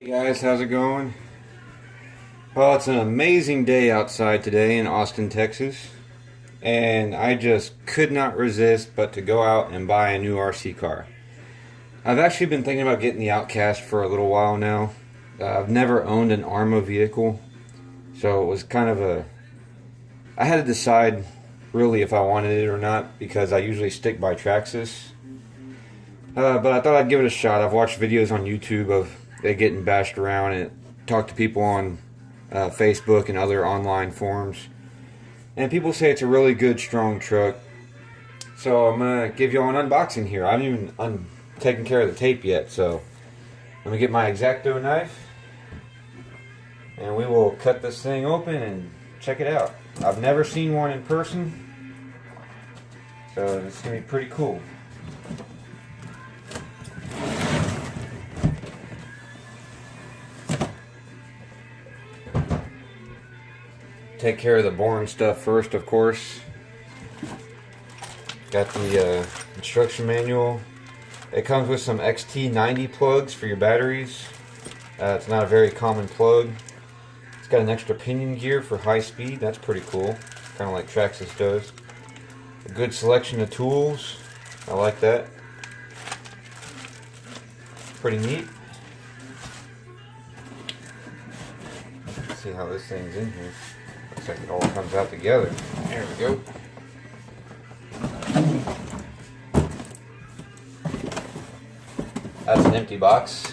Hey guys, how's it going? Well, it's an amazing day outside today in Austin, Texas, and I just could not resist but to go out and buy a new RC car. I've actually been thinking about getting the Outcast for a little while now. I've never owned an Arrma vehicle, so it was kind of I had to decide really if I wanted it or not because I usually stick by Traxxas. But I thought I'd give it a shot. I've watched videos on YouTube of it getting bashed around and talked to people on Facebook and other online forums. And people say it's a really good, strong truck. So I'm going to give you all an unboxing here. I haven't even taken care of the tape yet. So let me get my X-Acto knife. And we will cut this thing open and check it out. I've never seen one in person. So it's going to be pretty cool. Take care of the boring stuff first, of course. Got the instruction manual. It comes with some XT90 plugs for your batteries. It's not a very common plug. It's got an extra pinion gear for high speed. That's pretty cool. Kind of like Traxxas does. A good selection of tools. I like that. Pretty neat. Let's see how this thing's in here. Looks like it all comes out together. There we go. That's an empty box.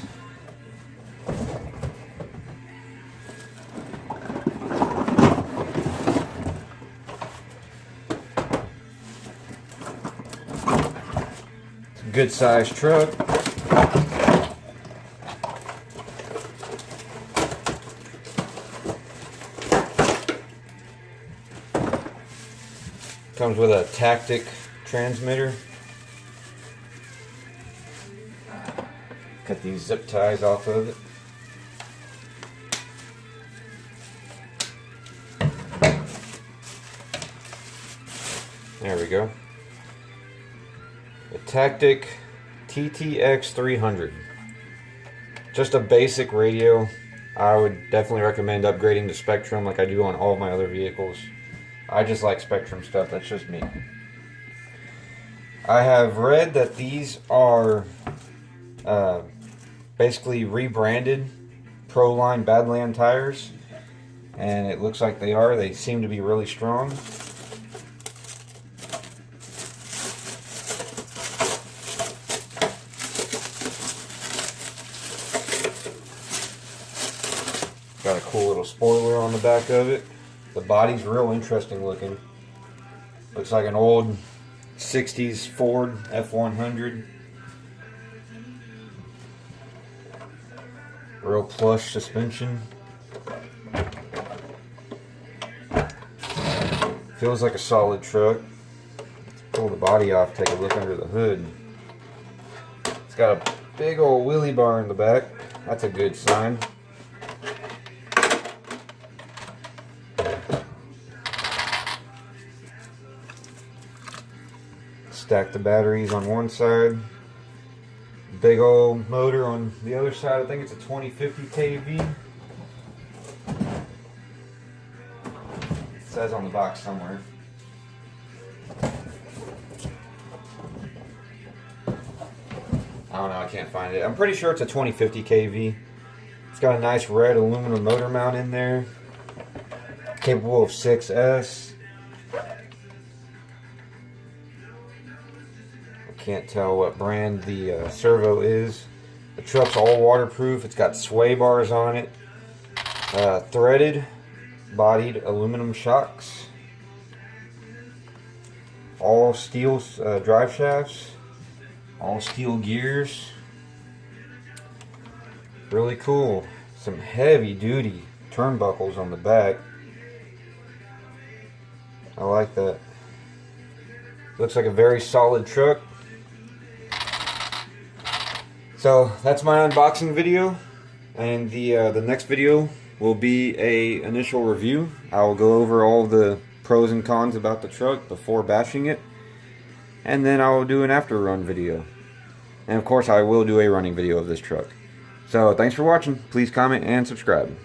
It's a good sized truck. Comes with a Tactic transmitter. Cut these zip ties off of it. There we go. The Tactic TTX 300. Just a basic radio. I would definitely recommend upgrading to Spectrum like I do on all of my other vehicles. I just like Spectrum stuff, that's just me. I have read that these are basically rebranded Pro-Line Badland tires, and it looks like they are. They seem to be really strong. Got a cool little spoiler on the back of it. The body's real interesting looking. Looks like an old 60s Ford F100. Real plush suspension. Feels like a solid truck. Let's pull the body off, take a look under the hood. It's got a big old wheelie bar in the back. That's a good sign. Stack the batteries on one side. Big old motor on the other side. I think it's a 2050 kV. It says on the box somewhere. I don't know, I can't find it. I'm pretty sure it's a 2050 kV. It's got a nice red aluminum motor mount in there. Capable of 6S. Can't tell what brand the servo is. The truck's all waterproof. It's got sway bars on it. Threaded bodied aluminum shocks. All steel drive shafts. All steel gears. Really cool. Some heavy duty turnbuckles on the back. I like that. Looks like a very solid truck. So that's my unboxing video, and the next video will be a initial review. I will go over all the pros and cons about the truck before bashing it, and then I will do an after run video. And of course I will do a running video of this truck. So thanks for watching. Please comment and subscribe.